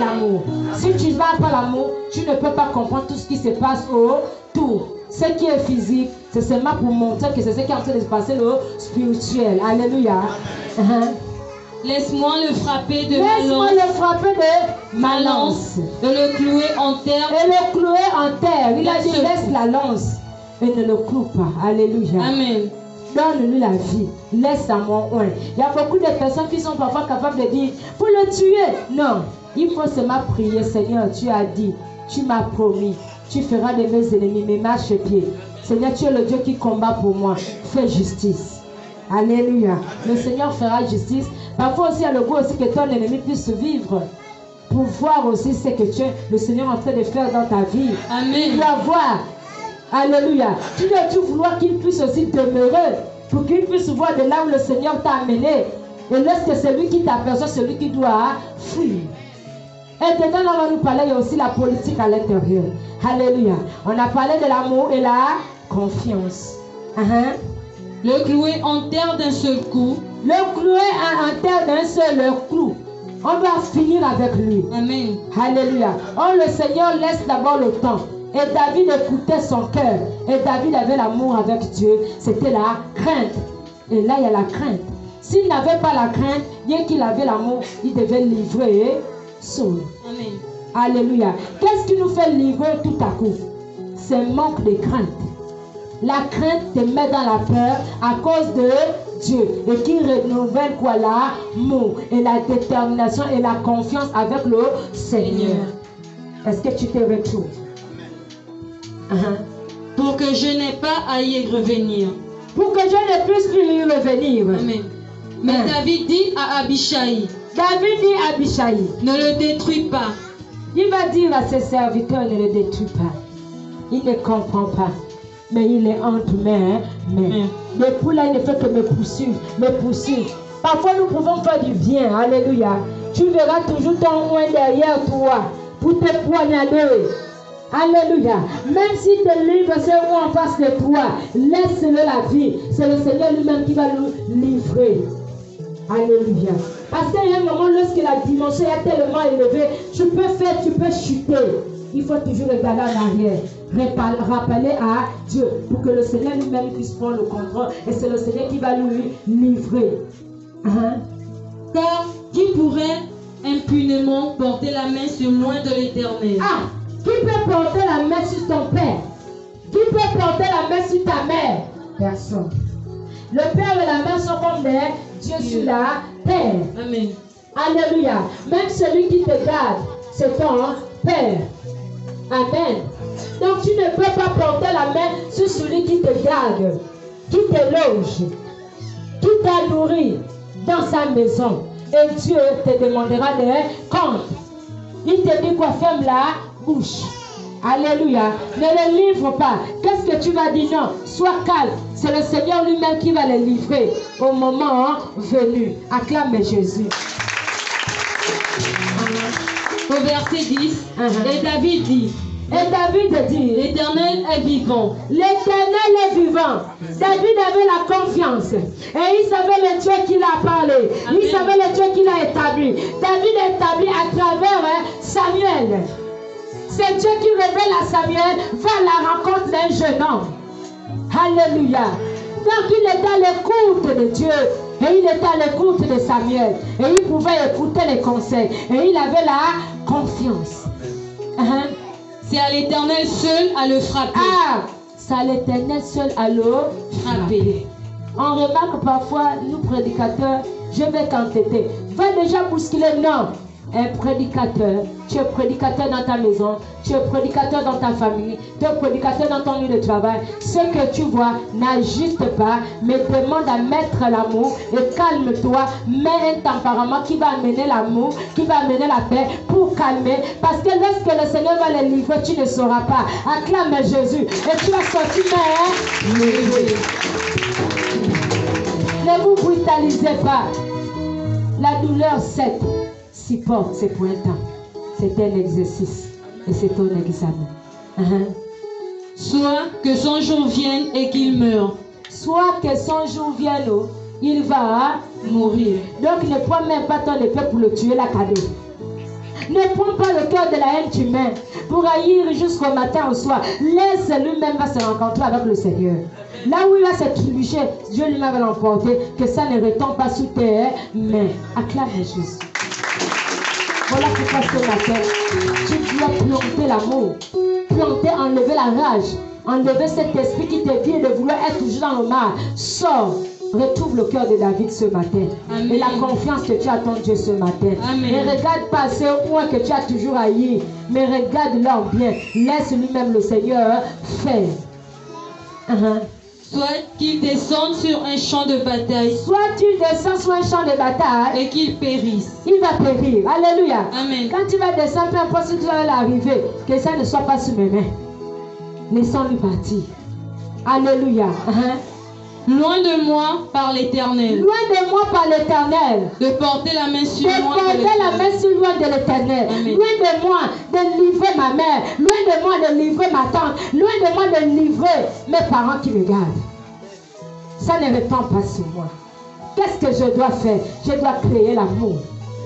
l'amour. Si tu n'as pas l'amour, tu ne peux pas comprendre tout ce qui se passe autour. Ce qui est physique, c'est seulement pour montrer que c'est ce qui est en train de se passer le spirituel. Alléluia. Laisse-moi le frapper de Laisse-moi le frapper de ma lance et le clouer en terre. Et le clouer en terre. Il a dit laisse la lance et ne le cloue pas. Alléluia. Amen. Donne-lui la vie. Laisse à mon oin. Il y a beaucoup de personnes qui sont parfois capables de dire pour le tuer. Non. Il faut seulement prier. Seigneur, tu as dit, tu m'as promis, tu feras de mes ennemis mes marchepieds. Seigneur, tu es le Dieu qui combat pour moi. Fais justice. Alléluia. Le Seigneur fera justice. Parfois aussi, il y a le goût aussi que ton ennemi puisse vivre. Pour voir aussi ce que le Seigneur est en train de faire dans ta vie. Amen. Il doit voir. Alléluia. Tu dois tout vouloir qu'il puisse aussi demeurer. Pour qu'il puisse voir de là où le Seigneur t'a amené. Et lorsque celui qui t'aperçoit, celui qui doit fuir. Et dedans, là, on va nous parler, il y a aussi la politique à l'intérieur. Alléluia. On a parlé de l'amour et la confiance. Le clouer en terre d'un seul coup. Le clouer en terre d'un seul clou. On va finir avec lui. Amen. Alléluia. Oh, le Seigneur laisse d'abord le temps. Et David écoutait son cœur. Et David avait l'amour avec Dieu. C'était la crainte. Et là, il y a la crainte. S'il n'avait pas la crainte, bien qu'il avait l'amour, il devait livrer Saul. Amen. Alléluia. Qu'est-ce qui nous fait livrer tout à coup? C'est manque de crainte. La crainte te met dans la peur à cause de Dieu. Et qui renouvelle quoi? L'amour et la détermination et la confiance avec le Seigneur. Est-ce que tu te retrouves? Pour que je n'ai pas à y revenir. Pour que je ne puisse plus y revenir. Amen. Mais David dit à Abishai. David dit à Abishai. Ne le détruis pas. Il va dire à ses serviteurs, ne le détruis pas. Il ne comprend pas. Mais il est entre mes mains. Depuis là, il ne fait que me poursuivre. Parfois, nous pouvons faire du bien. Alléluia. Tu verras toujours ton oin derrière toi pour te poignarder. Alléluia. Même si tes livres sont en face de toi, laisse-le la vie. C'est le Seigneur lui-même qui va nous livrer. Alléluia. Parce qu'il y a un moment, lorsque la dimension est tellement élevée, tu peux chuter. Il faut toujours regarder en arrière. Rappeler à Dieu pour que le Seigneur lui-même puisse prendre le contrôle. Et c'est le Seigneur qui va lui livrer. Car qui pourrait impunément porter la main sur moi de l'Éternel? Qui peut porter la main sur ton père? Qui peut porter la main sur ta mère? Personne. Le père et la mère sont comme des dieux sur la terre. Amen. Alléluia. Même celui qui te garde, c'est ton père. Amen. Donc tu ne peux pas porter la main sur celui qui te garde, qui te loge, qui t'a nourri dans sa maison. Et Dieu te demandera des comptes. Il te dit quoi? Ferme la bouche. Alléluia. Ne le livre pas. Qu'est-ce que tu vas dire? Non. Sois calme. C'est le Seigneur lui-même qui va le livrer au moment venu. Acclame Jésus. Au verset 10, et David dit, l'Éternel est vivant. L'Éternel est vivant. David avait la confiance. Et il savait le Dieu qui l'a parlé. Amen. Il savait le Dieu qui l'a établi. David est établi à travers Samuel. C'est Dieu qui révèle à Samuel, va à la rencontre d'un jeune homme. Alléluia. Donc il était à l'écoute de Dieu. Et il était à l'écoute de Samuel. Et il pouvait écouter les conseils. Et il avait la confiance. C'est à l'Éternel seul à le frapper. C'est à l'Éternel seul à le frapper. On remarque parfois, nous prédicateurs, je vais t'entêter. Va déjà bousculer. Non. Un prédicateur, tu es prédicateur dans ta maison, tu es prédicateur dans ta famille, tu es prédicateur dans ton lieu de travail. Ce que tu vois, n'ajuste pas, mais demande à mettre l'amour et calme-toi. Mets un tempérament qui va amener l'amour, qui va amener la paix pour calmer. Parce que lorsque le Seigneur va les livrer, tu ne sauras pas. Acclame Jésus et tu vas sortir, mais ne vous brutalisez pas. La douleur, supporte, c'est pour un temps. C'est un exercice et c'est un examen. Soit que son jour vienne et qu'il meure. Soit que son jour vienne, il va mourir. Donc ne prends même pas ton épée pour le tuer, la cadeau. Ne prends pas le cœur de la haine humaine pour haïr jusqu'au matin au soir. Laisse lui-même va se rencontrer avec le Seigneur. Là où il va se trébucher, Dieu lui-même va l'emporter. Que ça ne retombe pas sous tes mains. Acclame Jésus. Voilà pourquoi ce matin, tu dois planter l'amour. Planter, enlever la rage. Enlever cet esprit qui te dit de vouloir être toujours dans le mal. Sors. Retrouve le cœur de David ce matin. Amen. Et la confiance que tu as en Dieu ce matin. Amen. Ne regarde pas ce point que tu as toujours haï, mais regarde-le en bien. Laisse lui-même le Seigneur faire. Soit qu'il descende sur un champ de bataille. Soit tu descends sur un champ de bataille. Et qu'il périsse. Il va périr. Alléluia. Amen. Quand tu vas descendre, peu importe ce qui va l'arriver, que ça ne soit pas sous mes mains. Laissons-lui partir. Alléluia. Loin de moi par l'Éternel. Loin de moi par l'Éternel. De porter la main sur moi. De porter la main sur loin de l'Éternel. Loin de moi de livrer ma mère. Loin de moi de livrer ma tante. Loin de moi de livrer mes parents qui me gardent. Ça ne retombe pas sur moi. Qu'est-ce que je dois faire? Je dois créer l'amour.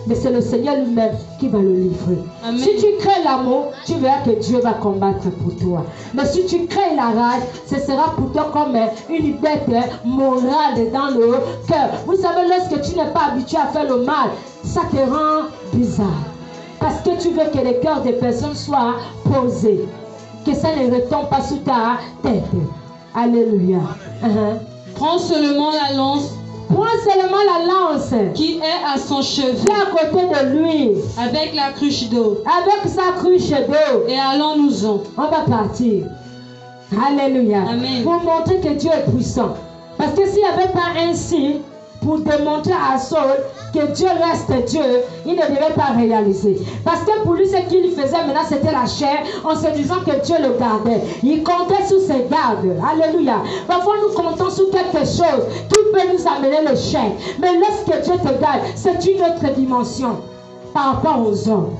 Mais c'est le Seigneur lui-même qui va le livrer. Amen. Si tu crées l'amour, tu verras que Dieu va combattre pour toi. Mais si tu crées la rage, ce sera pour toi comme une bête morale dans le cœur. Vous savez, lorsque tu n'es pas habitué à faire le mal, ça te rend bizarre. Parce que tu veux que les cœurs des personnes soient posés. Que ça ne retombe pas sous ta tête. Alléluia. Prends seulement la lance. Prends seulement la lance qui est à son chevet, à côté de lui, avec la cruche d'eau, avec sa cruche d'eau, et allons-nous-en. On va partir. Alléluia. Amen. Pour montrer que Dieu est puissant. Parce que s'il n'y avait pas un signe pour démontrer à Saul que Dieu reste Dieu, il ne devait pas réaliser. Parce que pour lui, ce qu'il faisait maintenant, c'était la chair, en se disant que Dieu le gardait. Il comptait sous ses gardes. Alléluia. Parfois, nous comptons sur quelque chose qui peut nous amener le chair. Mais lorsque Dieu te garde, c'est une autre dimension par rapport aux hommes.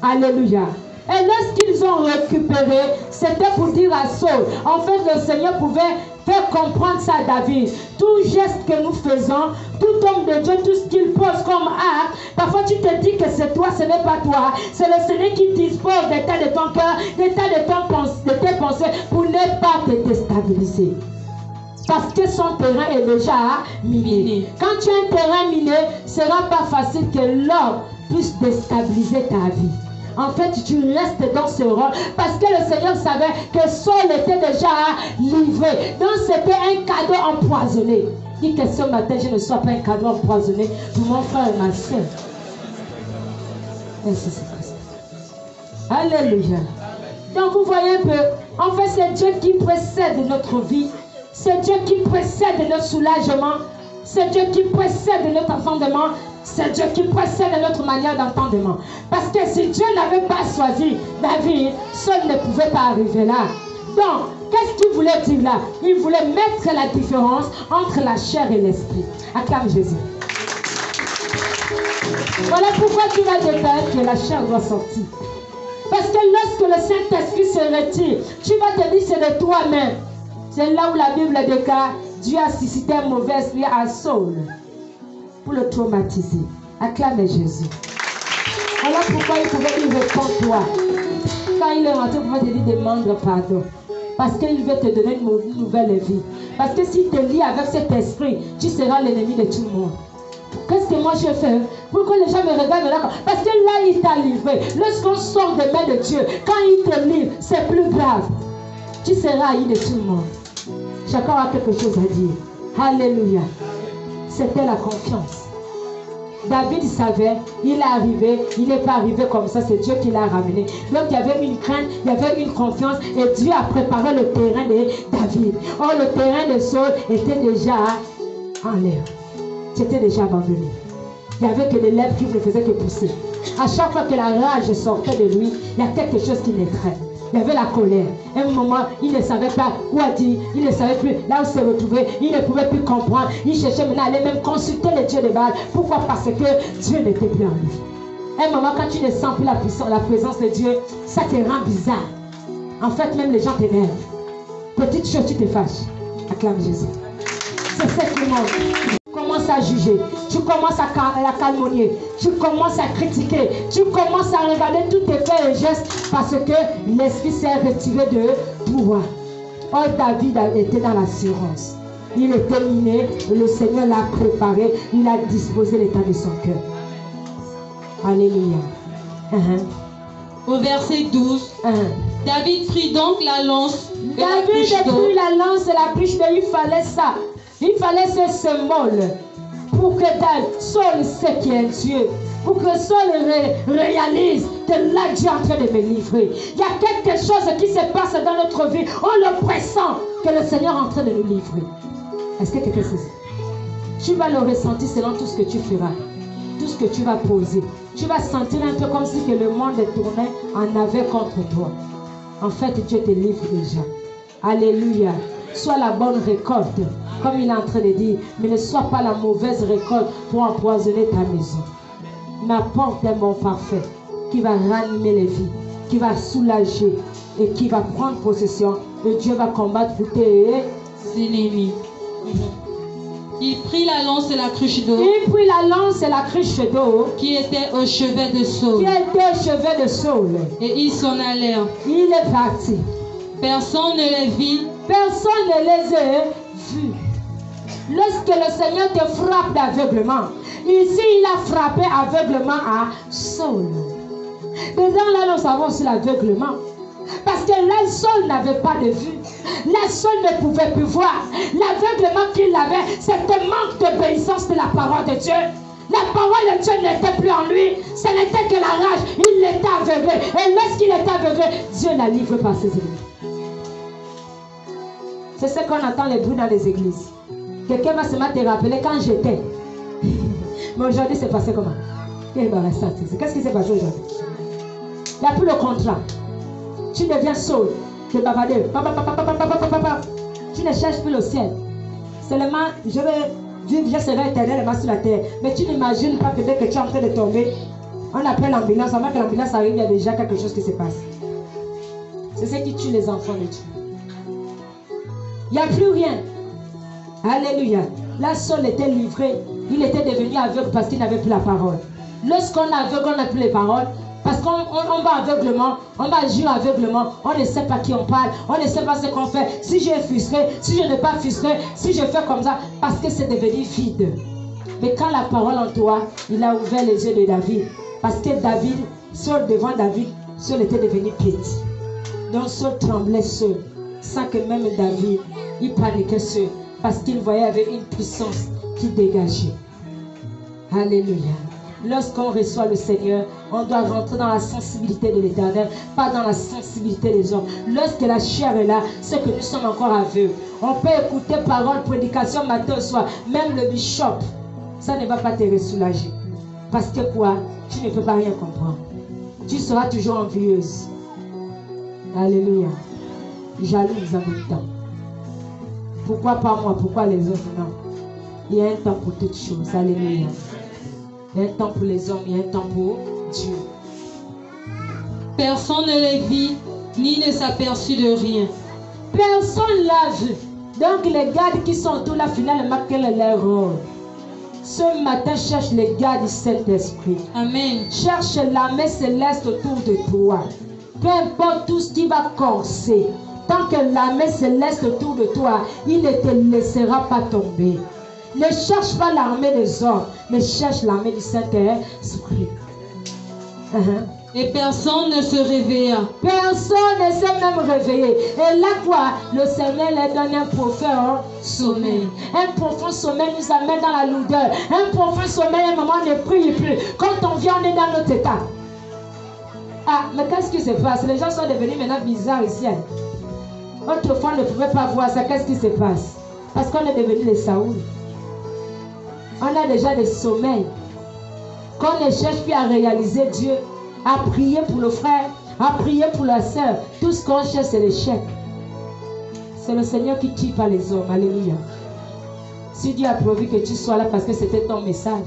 Alléluia. Et lorsqu'ils ont récupéré, c'était pour dire à Saul, en fait, le Seigneur pouvait faire comprendre ça à David. Tout geste que nous faisons, tout homme de Dieu, tout ce qu'il pose comme acte, parfois tu te dis que c'est toi, ce n'est pas toi. C'est le Seigneur qui dispose d'état de ton cœur, d'état de tes pensées pour ne pas te déstabiliser. Parce que son terrain est déjà miné. Quand tu as un terrain miné, ce ne sera pas facile que l'homme puisse déstabiliser ta vie. En fait, tu restes dans ce rôle parce que le Seigneur savait que Saul était déjà livré. Donc, c'était un cadeau empoisonné. Dis que ce matin, je ne sois pas un cadeau empoisonné pour mon frère et ma soeur. Merci, Christ. Alléluia. Donc, vous voyez un peu, en fait, c'est Dieu qui précède notre vie. C'est Dieu qui précède notre soulagement. C'est Dieu qui précède notre entendement. C'est Dieu qui précède notre manière d'entendement. Parce que si Dieu n'avait pas choisi David, seul ne pouvait pas arriver là. Donc, qu'est-ce qu'il voulait dire là? Il voulait mettre la différence entre la chair et l'esprit. Acclame Jésus. Voilà pourquoi tu vas déclarer que la chair doit sortir. Parce que lorsque le Saint-Esprit se retire, tu vas te dire c'est de toi-même. C'est là où la Bible déclare Dieu a suscité un mauvais esprit à Saul pour le traumatiser. Acclame Jésus. Voilà pourquoi il pouvait lui répondre toi. Quand il est rentré, il pouvait te dire demande pardon. Parce qu'il veut te donner une nouvelle vie. Parce que si tu te lis avec cet esprit, tu seras l'ennemi de tout le monde. Qu'est-ce que moi je fais? Pourquoi les gens me regardent là? Parce que là, il t'a livré. Lorsqu'on sort des mains de Dieu, quand il te livre, c'est plus grave. Tu seras haï de tout le monde. Chacun a quelque chose à dire. Alléluia. C'était la confiance. David savait, il est arrivé, il n'est pas arrivé comme ça, c'est Dieu qui l'a ramené. Donc il y avait une crainte, il y avait une confiance et Dieu a préparé le terrain de David. Or le terrain de Saul était déjà en l'air. C'était déjà abandonné. Il n'y avait que des lèvres qui ne faisaient que pousser. À chaque fois que la rage sortait de lui, il y a quelque chose qui naîtrait. Il y avait la colère. À un moment, il ne savait pas quoi dire. Il ne savait plus là où se retrouver. Il ne pouvait plus comprendre. Il cherchait maintenant à aller même consulter le Dieu de Baal. Pourquoi? Parce que Dieu n'était plus en lui. À un moment, quand tu ne sens plus la présence de Dieu, ça te rend bizarre. En fait, même les gens t'énervent. Petite chose, tu te fâches. Acclame Jésus. C'est ce qui montre. commences à juger, tu commences à calomnier, tu commences à critiquer, tu commences à regarder tous tes faits et gestes parce que l'esprit s'est retiré de toi. Oh, David était dans l'assurance. Il était miné, le Seigneur l'a préparé, il a disposé l'état de son cœur. Alléluia. Au verset 12, David prit donc la lance. David a pris la lance et la cruche d'eau. Il fallait ça. Il fallait ce symbole pour que Saul sait qui est Dieu. Pour que Saul réalise que là Dieu est en train de me livrer. Il y a quelque chose qui se passe dans notre vie. On le pressent que le Seigneur est en train de nous livrer. Est-ce que quelqu'un sait ça? Tu vas le ressentir selon tout ce que tu feras. Tout ce que tu vas poser. Tu vas sentir un peu comme si que le monde tournait en avait contre toi. En fait, Dieu te livre déjà. Alléluia. Sois la bonne récolte, comme il est en train de dire, mais ne sois pas la mauvaise récolte pour empoisonner ta maison. N'apporte un bon parfait qui va ranimer les vies, qui va soulager et qui va prendre possession. Et Dieu va combattre pour tes ennemis. Il prit la lance et la cruche d'eau. Il prit la lance et la cruche d'eau qui était au chevet de Saul. Qui était au chevet de Saul. Et ils s'en allèrent. Il est parti. Personne ne les vit. Personne ne les a vus. Lorsque le Seigneur te frappe d'aveuglement, ici il a frappé aveuglement à Saul. Dedans là nous savons sur l'aveuglement. Parce que là Saul n'avait pas de vue. Là Saul ne pouvait plus voir. L'aveuglement qu'il avait, c'était manque d'obéissance de la parole de Dieu. La parole de Dieu n'était plus en lui. Ce n'était que la rage. Il était aveuglé. Et lorsqu'il était aveuglé, Dieu l'a livré par ses ennemis. C'est ce qu'on entend les bruits dans les églises. Quelqu'un va se mettre à te rappeler quand j'étais. Mais aujourd'hui, c'est passé comment? Qu'est-ce qui s'est passé aujourd'hui? Il n'y a plus le contrat. Tu deviens Saul. Tu es bavardé. Tu ne cherches plus le ciel. Seulement, je vais vivre, je serai éternellement sur la terre. Mais tu n'imagines pas que dès que tu es en train de tomber, on appelle l'ambulance. Avant que l'ambulance arrive, il y a déjà quelque chose qui se passe. C'est ce qui tue les enfants de Dieu. Il n'y a plus rien. Alléluia. Là, Saul était livré. Il était devenu aveugle parce qu'il n'avait plus la parole. Lorsqu'on est aveugle, on n'a plus les paroles. Parce qu'on va aveuglement, on va agir aveuglement. On ne sait pas qui on parle. On ne sait pas ce qu'on fait. Si je suis frustré, si je n'ai pas frustré, si je fais comme ça, parce que c'est devenu vide. Mais quand la parole en toi, il a ouvert les yeux de David. Parce que David, Saul devant David, Saul était devenu petit. Donc Saul tremblait seul. Sans que même David, il paniquait seul. Parce qu'il voyait avec une puissance qui dégageait. Alléluia. Lorsqu'on reçoit le Seigneur, on doit rentrer dans la sensibilité de l'Éternel, pas dans la sensibilité des hommes. Lorsque la chair est là, c'est que nous sommes encore aveugles. On peut écouter parole, prédication matin au soir, même le bishop. Ça ne va pas te soulager. Parce que quoi? Tu ne peux pas rien comprendre. Tu seras toujours envieuse. Alléluia. Jalouse en même temps. Pourquoi pas moi? Pourquoi les autres? Non. Il y a un temps pour toutes choses. Alléluia. Il y a un temps pour les hommes, il y a un temps pour Dieu. Personne ne les vit, ni ne s'aperçut de rien. Personne ne l'a vu. Donc les gardes qui sont autour là, finalement, quel est leur rôle? Ce matin, cherche les gardes du Saint-Esprit. Amen. Cherche l'armée céleste autour de toi. Peu importe tout ce qui va corser. Tant que l'armée céleste autour de toi, il ne te laissera pas tomber. Ne cherche pas l'armée des hommes, mais cherche l'armée du Saint-Esprit. Et personne ne se réveilla. Personne ne s'est même réveillé. Et là quoi? Le Seigneur leur donne un profond sommeil. Un profond sommeil nous amène dans la lourdeur. Un profond sommeil, un moment on ne prie plus. Quand on vient, on est dans notre état. Ah, mais qu'est-ce qui se passe? Les gens sont devenus maintenant bizarres ici. Autrefois, on ne pouvait pas voir ça. Qu'est-ce qui se passe? Parce qu'on est devenu les Saoul. On a déjà des sommeils. Qu'on ne cherche plus à réaliser Dieu, à prier pour le frère, à prier pour la sœur. Tout ce qu'on cherche, c'est l'échec. C'est le Seigneur qui tue pas les hommes. Alléluia. Si Dieu a prévu que tu sois là parce que c'était ton message.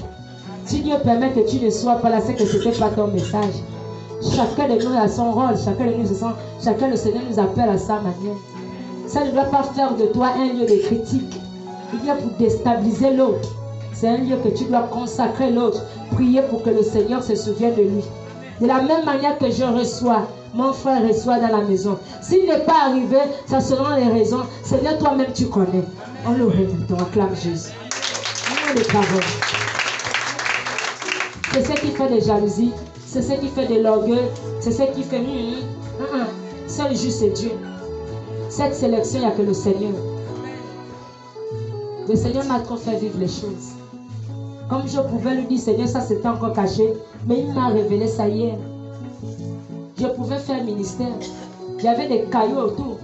Si Dieu permet que tu ne sois pas là, c'est que ce n'était pas ton message. Chacun de nous a son rôle. Chacun de nous chacun le Seigneur nous appelle à sa manière. Ça ne doit pas faire de toi un lieu de critique. Il vient pour déstabiliser l'autre. C'est un lieu que tu dois consacrer l'autre. Prier pour que le Seigneur se souvienne de lui. De la même manière que je reçois, mon frère reçoit dans la maison. S'il n'est pas arrivé, ça sera les raisons. Seigneur, toi-même tu connais. On le répète, on acclame Jésus. On les paroles. C'est ce qui fait des jalousies. C'est ce qui fait de l'orgueil. C'est ce qui fait... Seul juste c'est Dieu. Cette sélection, il n'y a que le Seigneur. Le Seigneur m'a trop fait vivre les choses. Comme je pouvais lui dire, Seigneur, ça c'était encore caché. Mais il m'a révélé ça hier. Je pouvais faire ministère. J'avais des cailloux autour.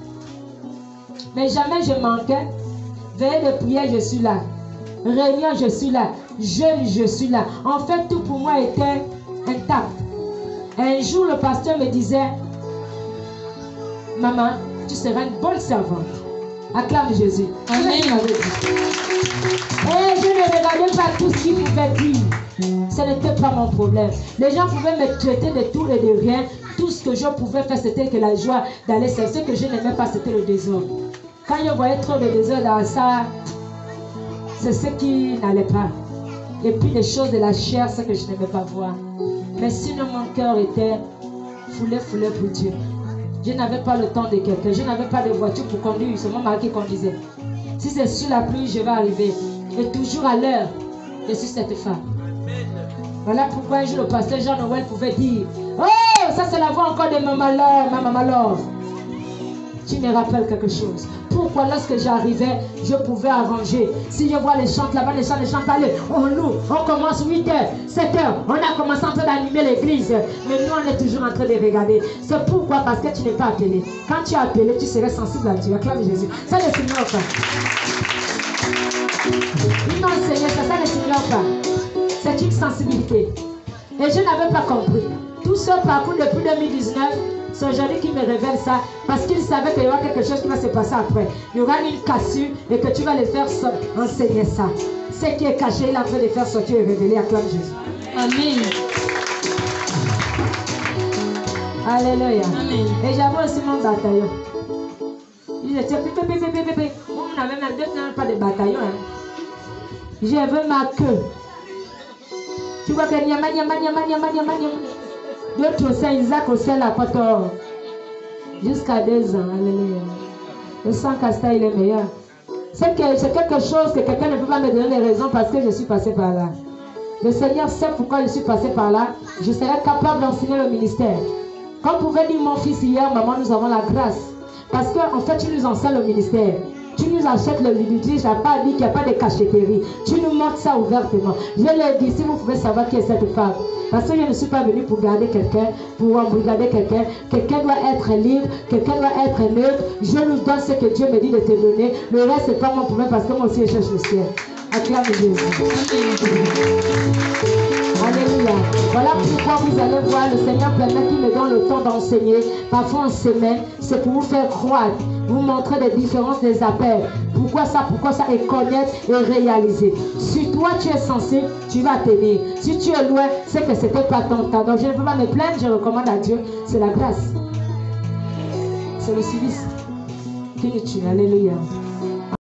Mais jamais je manquais. Veille de prière, je suis là. Réunion, je suis là. Jeûne, je suis là. En fait, tout pour moi était intact. Un jour, le pasteur me disait, maman, tu seras une bonne servante. Acclame Jésus. Amen. Et je ne regardais pas tout ce qu'il pouvait dire. Ce n'était pas mon problème. Les gens pouvaient me traiter de tout et de rien. Tout ce que je pouvais faire, c'était que la joie d'aller servir. Ce que je n'aimais pas, c'était le désordre. Quand je voyais trop de désordre dans ça, c'est ce qui n'allait pas. Et puis les choses de la chair, ce que je n'aimais pas voir. Mais sinon, mon cœur était foulé pour Dieu. Je n'avais pas le temps de quelqu'un. Je n'avais pas de voiture pour conduire. C'est mon mari qui conduisait. Si c'est sur la pluie, je vais arriver. Et toujours à l'heure, je suis cette femme. Voilà pourquoi un jour le pasteur Jean-Noël pouvait dire, oh, ça c'est la voix encore de ma maman Laure. Tu me rappelles quelque chose. Pourquoi lorsque j'arrivais, je pouvais arranger. Si je vois les chants là-bas, les chants, allez, on loue, on commence 8h, 7h. On a commencé en train d'animer l'église. Mais nous, on est toujours en train de regarder. C'est pourquoi, parce que tu n'es pas appelé. Quand tu es appelé, tu serais sensible à Dieu. Acclame Jésus. Ça, le Seigneur pas. Il m'a enseigné ça le Seigneur pas. C'est une sensibilité. Et je n'avais pas compris. Tout ce parcours depuis 2019, c'est aujourd'hui qui me révèle ça, parce qu'il savait qu'il y aura quelque chose qui va se passer après. Il y aura une cassure et que tu vas les faire enseigner ça. Ce qui est caché, il a fait de faire sortir et révéler. Acclame Jésus. Amen. Alléluia. Amen. Et j'avais aussi mon bataillon. Il était pépé. On n'avait même pas de bataillon. Hein. J'avais ma queue. Tu vois que nyama. D'autres au sein, Isaac au sein, la potor. Jusqu'à 2 ans. Alléluia. Le sang Casta, il est meilleur. C'est quelque chose que quelqu'un ne peut pas me donner les raisons parce que je suis passé par là. Le Seigneur sait pourquoi je suis passé par là. Je serai capable d'enseigner le ministère. Comme pouvait dire mon fils hier, maman, nous avons la grâce. Parce qu'en fait, tu nous enseignes le ministère. Tu nous achètes le liturgie, je n'ai pas dit qu'il n'y a pas de cachetterie. Tu nous montres ça ouvertement. Je l'ai dit, si vous pouvez savoir qui est cette femme. Parce que je ne suis pas venu pour garder quelqu'un, pour embrigader quelqu'un. Quelqu'un doit être libre, quelqu'un doit être neutre. Je nous donne ce que Dieu me dit de te donner. Le reste, ce n'est pas mon problème parce que moi aussi, je cherche le ciel. Acclame Jésus. Alléluia. Voilà pourquoi vous allez voir le Seigneur permet qu'il me donne le temps d'enseigner. Parfois en semaine, c'est pour vous faire croître, vous montrer les différences des appels. Pourquoi ça, et connaître et réaliser. Si toi tu es sensible, tu vas tenir. Si tu es loin, c'est que ce n'était pas ton temps. Donc je ne peux pas me plaindre, je recommande à Dieu. C'est la grâce. C'est le service qui nous tue. Alléluia.